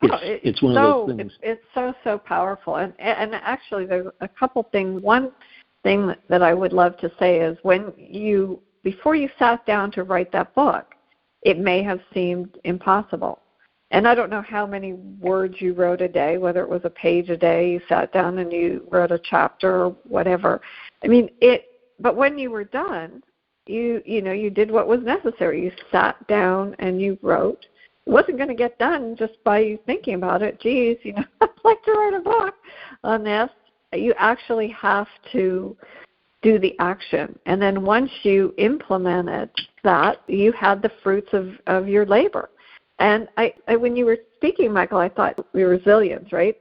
It's one of those things. It's so powerful. And actually, there's a couple things. One thing that I would love to say is before you sat down to write that book, it may have seemed impossible. And I don't know how many words you wrote a day, whether it was a page a day, you sat down and you wrote a chapter or whatever. But when you were done, you did what was necessary. You sat down and you wrote. It wasn't going to get done just by you thinking about it. Geez, I'd like to write a book on this. You actually have to do the action. And then once you implemented that, you had the fruits of your labor. And I when you were speaking, Michael, I thought resilience, right?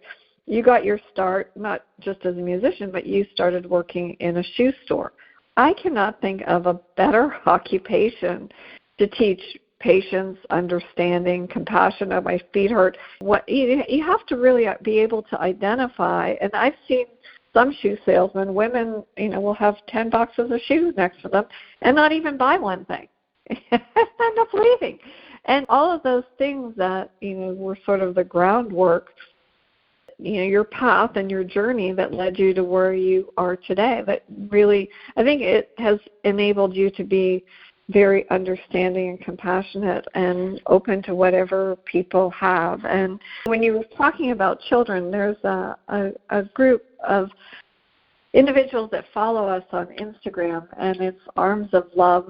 You got your start not just as a musician, but you started working in a shoe store. I cannot think of a better occupation to teach patience, understanding, compassion. Oh, my feet hurt. What you have to really be able to identify. And I've seen some shoe salesmen, women, will have 10 boxes of shoes next to them and not even buy one thing. End up leaving. And all of those things that, were sort of the groundwork, your path and your journey that led you to where you are today, that really, I think it has enabled you to be very understanding and compassionate and open to whatever people have. And when you were talking about children, there's a group of individuals that follow us on Instagram, and it's Arms of Love,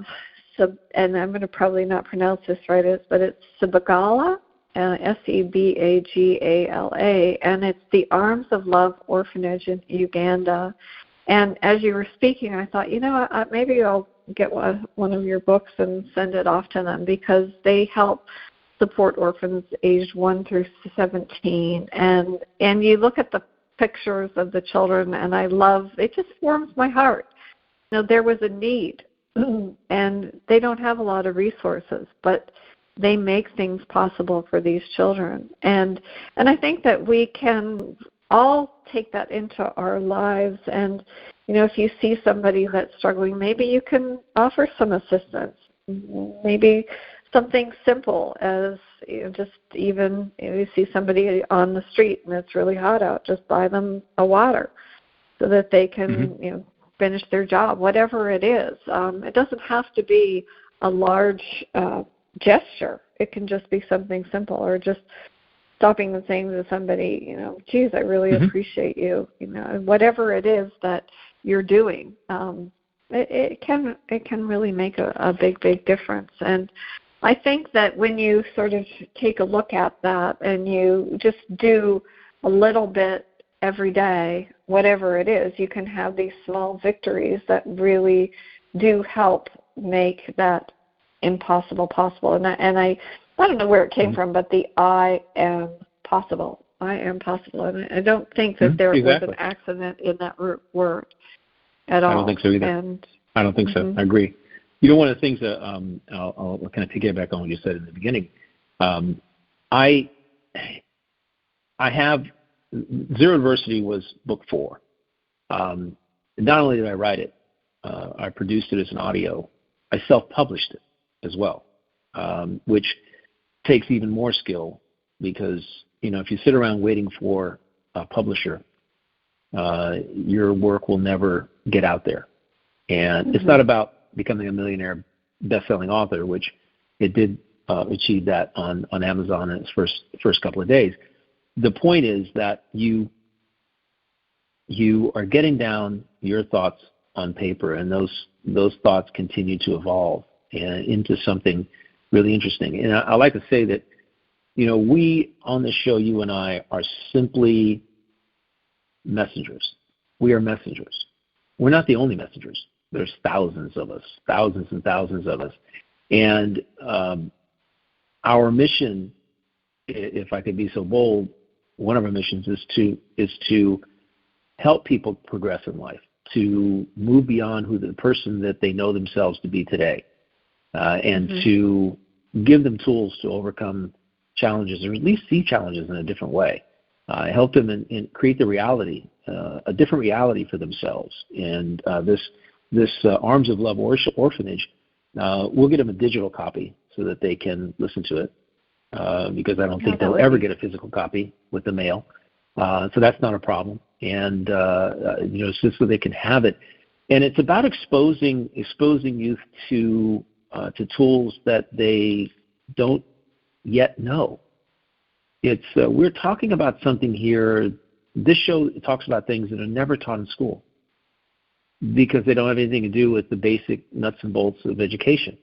and I'm going to probably not pronounce this right, but it's Sebagala, Sebagala, and it's the Arms of Love Orphanage in Uganda. And as you were speaking, I thought, maybe I'll get one of your books and send it off to them, because they help support orphans aged 1 through 17. And you look at the pictures of the children, and it just warms my heart. There was a need, and they don't have a lot of resources, but they make things possible for these children. And I think that we can all take that into our lives. And, if you see somebody that's struggling, maybe you can offer some assistance. Maybe something simple as, just even you see somebody on the street and it's really hot out, just buy them a water so that they can, finish their job, whatever it is. It doesn't have to be a large gesture. It can just be something simple, or just stopping and saying to somebody, geez, I really appreciate you, whatever it is that you're doing. It can really make a big, big difference. And I think that when you sort of take a look at that and you just do a little bit every day, whatever it is, you can have these small victories that really do help make that impossible possible. And I don't know where it came from, but the I am possible. I am possible. And I don't think that there was an accident in that word at all. I don't think so either. I don't think so. I agree. One of the things that I'll kind of piggyback on what you said in the beginning. I have Zero Adversity was book 4. Not only did I write it, I produced it as an audio. I self-published it as well, which takes even more skill, because if you sit around waiting for a publisher, your work will never get out there. And it's not about becoming a millionaire best-selling author, which it did achieve that on Amazon in its first couple of days. The point is that you are getting down your thoughts on paper, and those thoughts continue to evolve and into something really interesting. And I like to say that, we on this show, you and I, are simply messengers. We are messengers. We're not the only messengers. There's thousands of us, thousands and thousands of us. And our mission, if I could be so bold, one of our missions is to help people progress in life, to move beyond the person that they know themselves to be today, and to give them tools to overcome challenges, or at least see challenges in a different way. Help them and create the reality, a different reality for themselves. And this Arms of Love Orphanage, we'll get them a digital copy so that they can listen to it, because I don't think they'll ever get a physical copy with the mail. So that's not a problem. And just so they can have it. And it's about exposing youth to tools that they don't yet know. We're talking about something here. This show talks about things that are never taught in school, because they don't have anything to do with the basic nuts and bolts of education.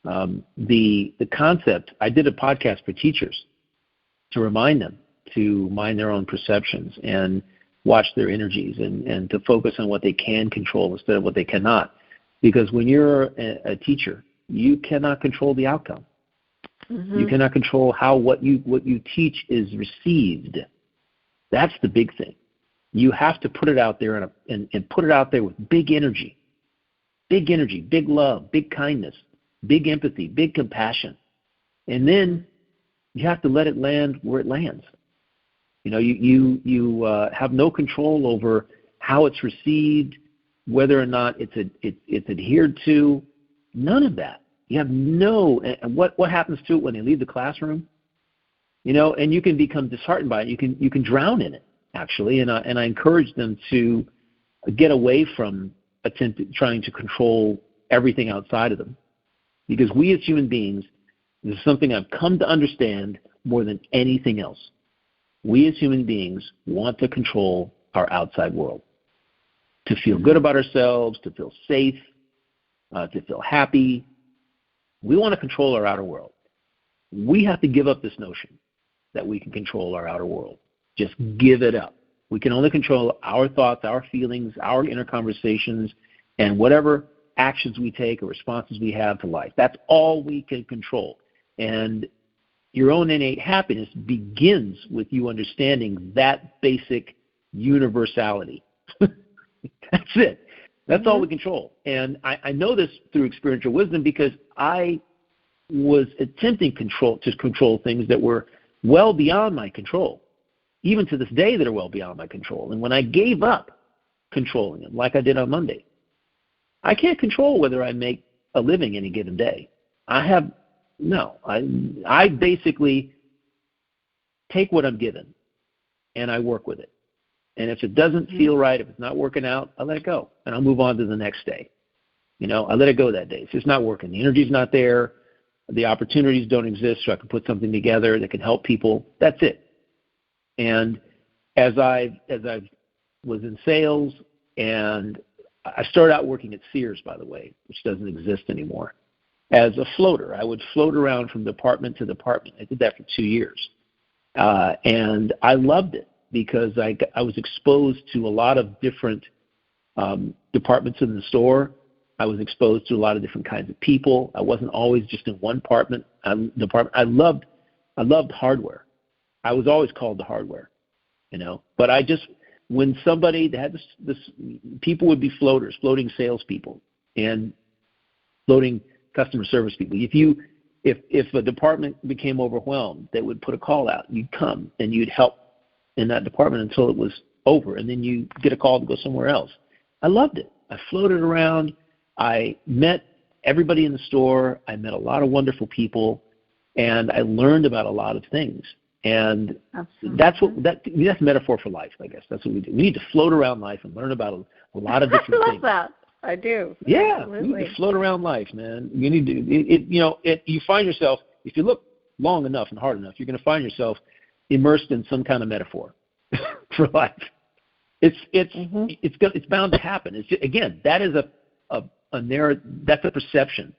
The concept, I did a podcast for teachers to remind them to mind their own perceptions. And watch their energies and to focus on what they can control instead of what they cannot. Because when you're a teacher, you cannot control the outcome. Mm-hmm. You cannot control how what you teach is received. That's the big thing. You have to put it out there and put it out there with big energy, big love, big kindness, big empathy, big compassion. And then you have to let it land where it lands. You know, you have no control over how it's received, whether or not it's adhered to. None of that. You have no. And what happens to it when they leave the classroom? You know, and you can become disheartened by it. You can drown in it, actually. And I encourage them to get away from trying to control everything outside of them, because we as human beings, this is something I've come to understand more than anything else. We as human beings want to control our outside world, to feel good about ourselves, to feel safe, to feel happy. We want to control our outer world. We have to give up this notion that we can control our outer world. Just give it up. We can only control our thoughts, our feelings, our inner conversations, and whatever actions we take or responses we have to life. That's all we can control. And your own innate happiness begins with you understanding that basic universality. That's it. That's all we control. And I know this through experiential wisdom because I was attempting to control things that were well beyond my control, even to this day that are well beyond my control. And when I gave up controlling them, like I did on Monday, I can't control whether I make a living any given day. I basically take what I'm given and I work with it. And if it doesn't feel right, if it's not working out, I let it go and I'll move on to the next day. You know, I let it go that day. It's just not working. The energy's not there. The opportunities don't exist so I can put something together that can help people. That's it. And as I was in sales, and I started out working at Sears, by the way, which doesn't exist anymore, as a floater. I would float around from department to department. I did that for 2 years. And I loved it because I was exposed to a lot of different departments in the store. I was exposed to a lot of different kinds of people. I wasn't always just in one department. I loved hardware. I was always called to hardware, you know. But when somebody had this, people would be floaters, floating salespeople, and floating customer service people. If a department became overwhelmed, they would put a call out. You'd come and you'd help in that department until it was over, and then you get a call to go somewhere else. I loved it. I floated around. I met everybody in the store. I met a lot of wonderful people, and I learned about a lot of things. And that's a metaphor for life, I guess. That's what we do. We need to float around life and learn about a lot of different things. I love that. I do. Yeah, absolutely. You need to float around life, man. You need to. You find yourself, if you look long enough and hard enough, you're going to find yourself immersed in some kind of metaphor for life. It's bound to happen. It's just, again, that is a narrative. That's a perception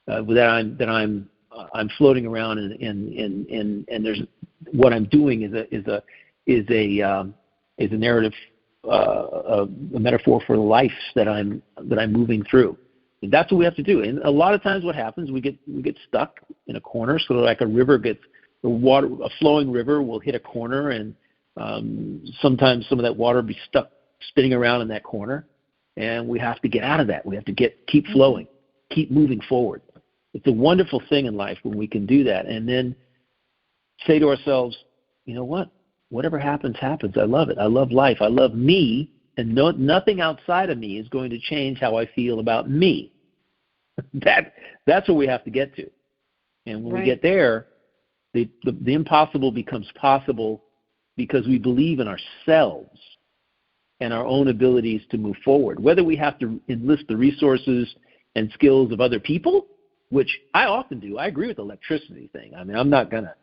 that I'm floating around and there's what I'm doing is a narrative, a metaphor for life that I'm moving through. And that's what we have to do. And a lot of times, what happens, we get stuck in a corner. So like a flowing river will hit a corner, and sometimes some of that water will be stuck spinning around in that corner, and we have to get out of that. We have to keep flowing, keep moving forward. It's a wonderful thing in life when we can do that, and then say to ourselves, you know what? Whatever happens, happens. I love it. I love life. I love me, and nothing outside of me is going to change how I feel about me. That's what we have to get to. And when we get there, the impossible becomes possible because we believe in ourselves and our own abilities to move forward. Whether we have to enlist the resources and skills of other people, which I often do. I agree with the electricity thing. I mean, I'm not gonna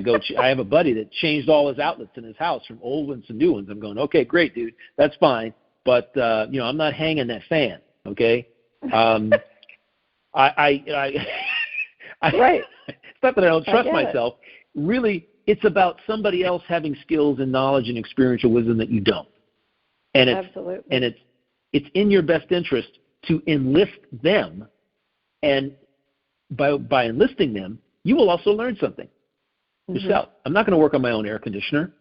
go. I have a buddy that changed all his outlets in his house from old ones to new ones. I'm going, okay, great, dude, that's fine, but I'm not hanging that fan. Okay, right. It's not that I don't trust myself. Really, it's about somebody else having skills and knowledge and experiential wisdom that you don't. And it's in your best interest to enlist them, and by enlisting them, you will also learn something yourself. I'm not going to work on my own air conditioner.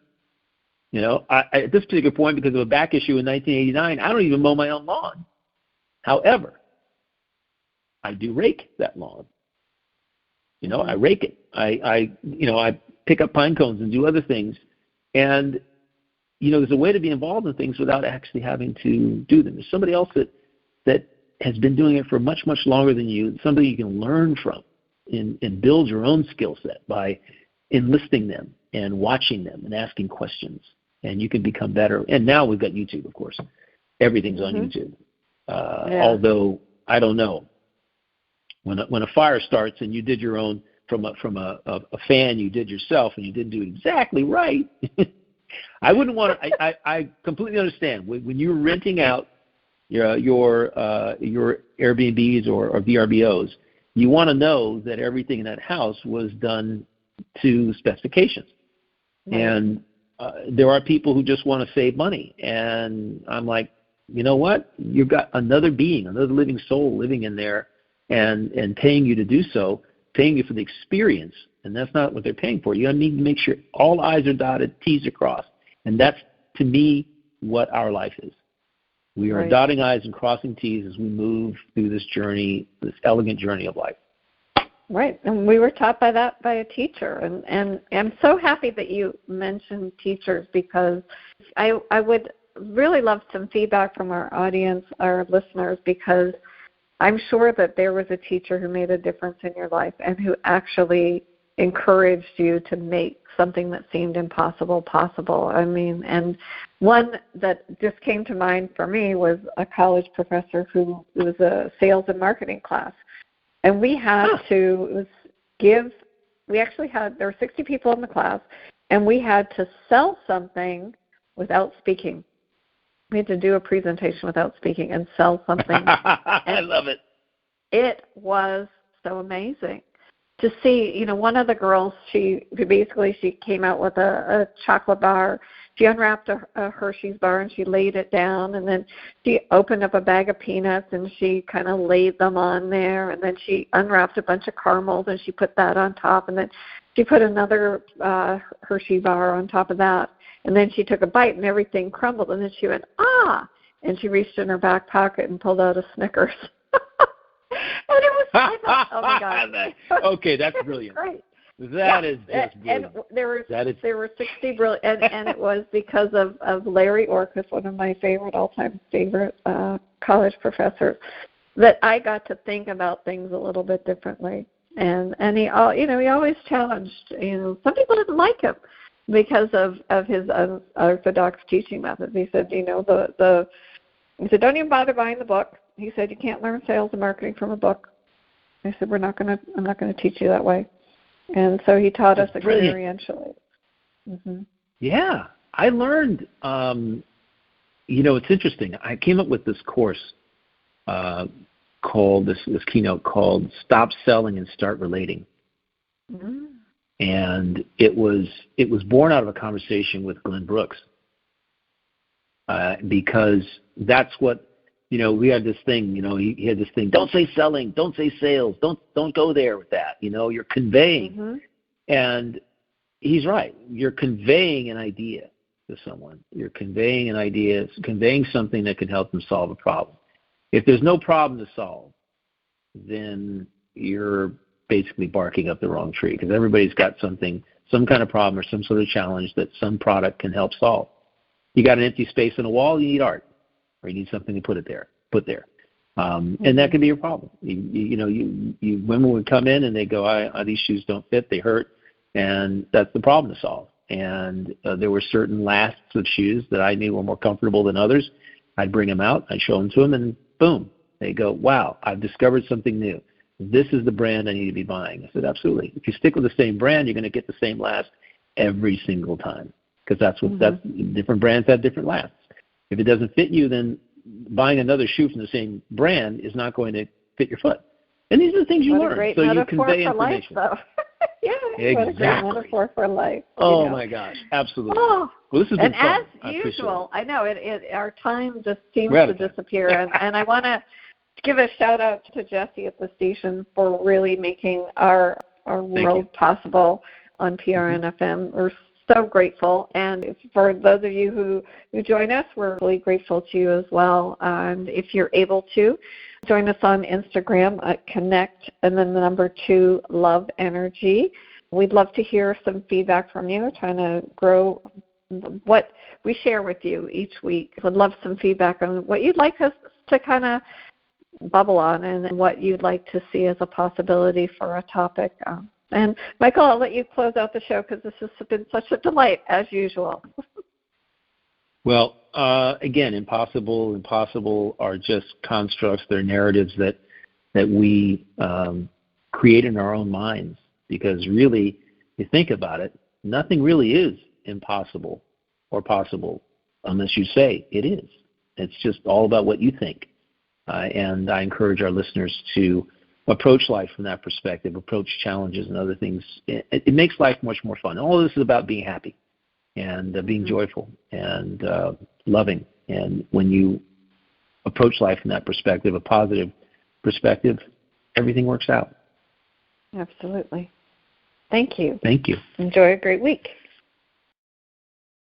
You know, at this particular point, because of a back issue in 1989, I don't even mow my own lawn. However, I do rake that lawn. You know, I rake it. I pick up pine cones and do other things. And, you know, there's a way to be involved in things without actually having to do them. There's somebody else that has been doing it for much, much longer than you, somebody you can learn from and build your own skill set by enlisting them and watching them and asking questions. And you can become better. And now we've got YouTube, of course. Everything's on YouTube. Although, I don't know. When a fire starts and you did your own from a fan, you did yourself, and you didn't do it exactly right, I wouldn't want to. I completely understand when you're renting out your Airbnbs or VRBOs, you want to know that everything in that house was done to specifications. Right. And there are people who just want to save money, and I'm like, you know what? You've got another being, another living soul living in there, and paying you to do so, paying you for the experience, and that's not what they're paying for. You need to make sure all I's are dotted, T's are crossed, and that's, to me, what our life is. We are dotting I's and crossing T's as we move through this journey, this elegant journey of life. Right, and we were taught by that by a teacher, and I'm so happy that you mentioned teachers, because I would really love some feedback from our audience, our listeners, because I'm sure that there was a teacher who made a difference in your life and who actually encouraged you to make something that seemed impossible possible. I mean, and one that just came to mind for me was a college professor who was a sales and marketing class. And we had there were 60 people in the class, and we had to sell something without speaking. We had to do a presentation without speaking and sell something. I love it. It was so amazing to see. You know, one of the girls, she came out with a chocolate bar. She unwrapped a Hershey's bar and she laid it down, and then she opened up a bag of peanuts and she kind of laid them on there, and then she unwrapped a bunch of caramels and she put that on top, and then she put another Hershey bar on top of that. And then she took a bite and everything crumbled, and then she went, ah! And she reached in her back pocket and pulled out a Snickers. And it was, I thought, oh my God. Okay, that's brilliant. Great. That is just brilliant. And there were 60 brilliant, and it was because of Larry Orcus, one of my all-time favorite college professors, that I got to think about things a little bit differently. And he always challenged, some people didn't like him because of his unorthodox teaching methods. He said, he said, don't even bother buying the book. He said, you can't learn sales and marketing from a book. I said, I'm not going to teach you that way. And so he taught us experientially. Mm-hmm. Yeah, I learned. It's interesting. I came up with this course called this keynote called "Stop Selling and Start Relating." Mm-hmm. And it was born out of a conversation with Glenn Brooks, because that's what, we had this thing, he had this thing, don't say selling, don't say sales, don't go there with that, you're conveying. Mm-hmm. And he's right. You're conveying an idea to someone. You're conveying an idea, conveying something that can help them solve a problem. If there's no problem to solve, then you're basically barking up the wrong tree, because everybody's got some kind of problem or some sort of challenge that some product can help solve. You got an empty space on a wall, you need art, or you need something to put there. And that can be your problem. You women would come in and they go, these shoes don't fit, they hurt, and that's the problem to solve. And there were certain lasts of shoes that I knew were more comfortable than others. I'd bring them out, I'd show them to them, and boom, they go, wow, I've discovered something new. This is the brand I need to be buying. I said, absolutely. If you stick with the same brand, you're going to get the same last every single time, because that's different brands have different lasts. If it doesn't fit you, then buying another shoe from the same brand is not going to fit your foot. And these are the things you learn. So you convey information. Life, yeah, Exactly. What a great metaphor for life. Oh, my gosh. Absolutely. Oh. Well, this has been fun. And as usual, I know our time just seems to disappear. and I want to give a shout out to Jesse at the station for really making our world possible on PRN FM. We're so grateful. And for those of you who join us, we're really grateful to you as well. And if you're able to, join us on Instagram at Connect and then the number 2 Love Energy. We'd love to hear some feedback from you. We're trying to grow what we share with you each week. Would love some feedback on what you'd like us to kind of bubble on and what you'd like to see as a possibility for a topic. And Michael, I'll let you close out the show because this has been such a delight as usual. Well, again, impossible are just constructs. They're narratives that we create in our own minds, because really, if you think about it, nothing really is impossible or possible unless you say it is. It's just all about what you think. And I encourage our listeners to approach life from that perspective, approach challenges and other things. It makes life much more fun. All this is about being happy and being joyful and loving. And when you approach life from that perspective, a positive perspective, everything works out. Absolutely. Thank you. Thank you. Enjoy a great week.